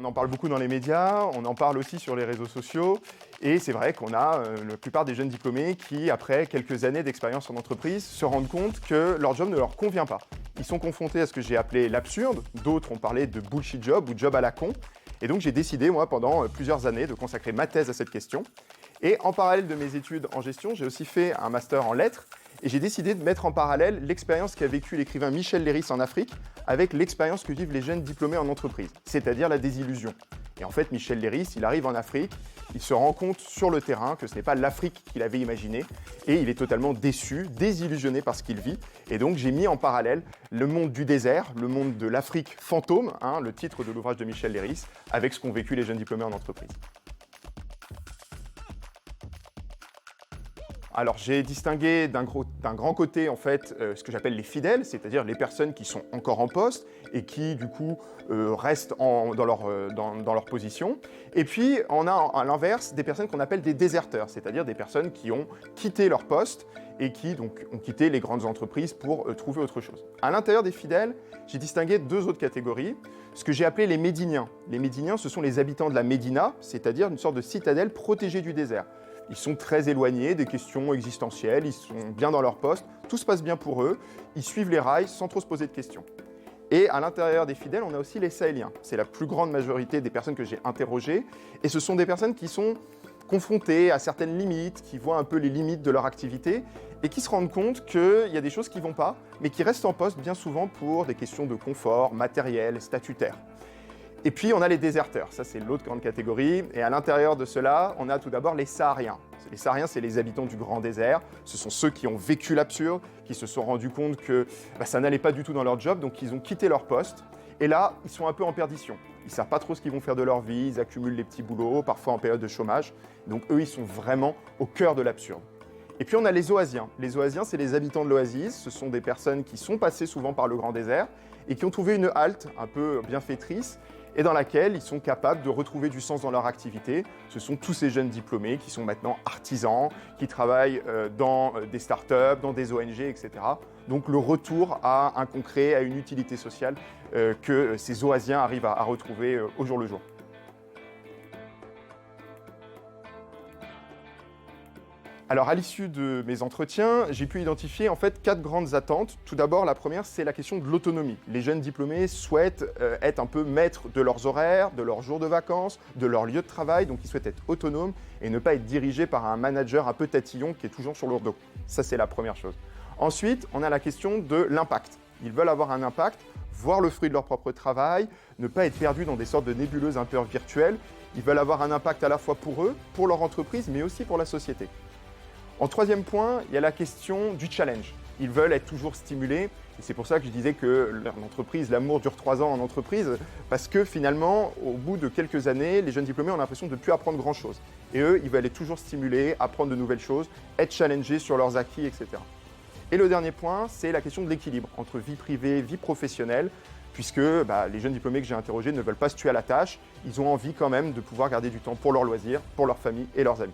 On en parle beaucoup dans les médias, on en parle aussi sur les réseaux sociaux. Et c'est vrai qu'on a la plupart des jeunes diplômés qui, après quelques années d'expérience en entreprise, se rendent compte que leur job ne leur convient pas. Ils sont confrontés à ce que j'ai appelé l'absurde. D'autres ont parlé de bullshit job ou job à la con. Et donc j'ai décidé, moi, pendant plusieurs années, de consacrer ma thèse à cette question. Et en parallèle de mes études en gestion, j'ai aussi fait un master en lettres. Et j'ai décidé de mettre en parallèle l'expérience qu'a vécue l'écrivain Michel Leiris en Afrique avec l'expérience que vivent les jeunes diplômés en entreprise, c'est-à-dire la désillusion. Et en fait, Michel Leiris, il arrive en Afrique, il se rend compte sur le terrain que ce n'est pas l'Afrique qu'il avait imaginé, et il est totalement déçu, désillusionné par ce qu'il vit. Et donc, j'ai mis en parallèle le monde du désert, le monde de l'Afrique fantôme, le titre de l'ouvrage de Michel Leiris, avec ce qu'ont vécu les jeunes diplômés en entreprise. Alors j'ai distingué d'un grand côté en fait ce que j'appelle les fidèles, c'est-à-dire les personnes qui sont encore en poste et qui du coup restent dans leur position. Et puis on a à l'inverse des personnes qu'on appelle des déserteurs, c'est-à-dire des personnes qui ont quitté leur poste et qui donc ont quitté les grandes entreprises pour trouver autre chose. À l'intérieur des fidèles, j'ai distingué deux autres catégories, ce que j'ai appelé les Médiniens. Les Médiniens, ce sont les habitants de la Médina, c'est-à-dire une sorte de citadelle protégée du désert. Ils sont très éloignés des questions existentielles, ils sont bien dans leur poste, tout se passe bien pour eux, ils suivent les rails sans trop se poser de questions. Et à l'intérieur des fidèles, on a aussi les Sahéliens. C'est la plus grande majorité des personnes que j'ai interrogées, et ce sont des personnes qui sont confrontées à certaines limites, qui voient un peu les limites de leur activité, et qui se rendent compte qu'il y a des choses qui ne vont pas, mais qui restent en poste bien souvent pour des questions de confort, matériel, statutaire. Et puis, on a les déserteurs. Ça, c'est l'autre grande catégorie. Et à l'intérieur de cela, on a tout d'abord les Sahariens. Les Sahariens, c'est les habitants du grand désert. Ce sont ceux qui ont vécu l'absurde, qui se sont rendus compte que ça n'allait pas du tout dans leur job, donc ils ont quitté leur poste. Et là, ils sont un peu en perdition. Ils ne savent pas trop ce qu'ils vont faire de leur vie, ils accumulent les petits boulots, parfois en période de chômage. Donc eux, ils sont vraiment au cœur de l'absurde. Et puis on a les Oasiens. Les Oasiens, c'est les habitants de l'oasis. Ce sont des personnes qui sont passées souvent par le grand désert et qui ont trouvé une halte un peu bienfaitrice et dans laquelle ils sont capables de retrouver du sens dans leur activité. Ce sont tous ces jeunes diplômés qui sont maintenant artisans, qui travaillent dans des startups, dans des ONG, etc. Donc le retour à un concret, à une utilité sociale que ces Oasiens arrivent à retrouver au jour le jour. Alors, à l'issue de mes entretiens, j'ai pu identifier en fait 4 grandes attentes. Tout d'abord, la première, c'est la question de l'autonomie. Les jeunes diplômés souhaitent être un peu maîtres de leurs horaires, de leurs jours de vacances, de leur lieu de travail. Donc, ils souhaitent être autonomes et ne pas être dirigés par un manager un peu tatillon qui est toujours sur leur dos. Ça, c'est la première chose. Ensuite, on a la question de l'impact. Ils veulent avoir un impact, voir le fruit de leur propre travail, ne pas être perdus dans des sortes de nébuleuses un peu virtuelles. Ils veulent avoir un impact à la fois pour eux, pour leur entreprise, mais aussi pour la société. En troisième point, il y a la question du challenge. Ils veulent être toujours stimulés. Et c'est pour ça que je disais que l'entreprise, l'amour dure 3 ans en entreprise, parce que finalement, au bout de quelques années, les jeunes diplômés ont l'impression de ne plus apprendre grand-chose. Et eux, ils veulent être toujours stimulés, apprendre de nouvelles choses, être challengés sur leurs acquis, etc. Et le dernier point, c'est la question de l'équilibre entre vie privée et vie professionnelle, puisque les jeunes diplômés que j'ai interrogés ne veulent pas se tuer à la tâche. Ils ont envie quand même de pouvoir garder du temps pour leurs loisirs, pour leur famille et leurs amis.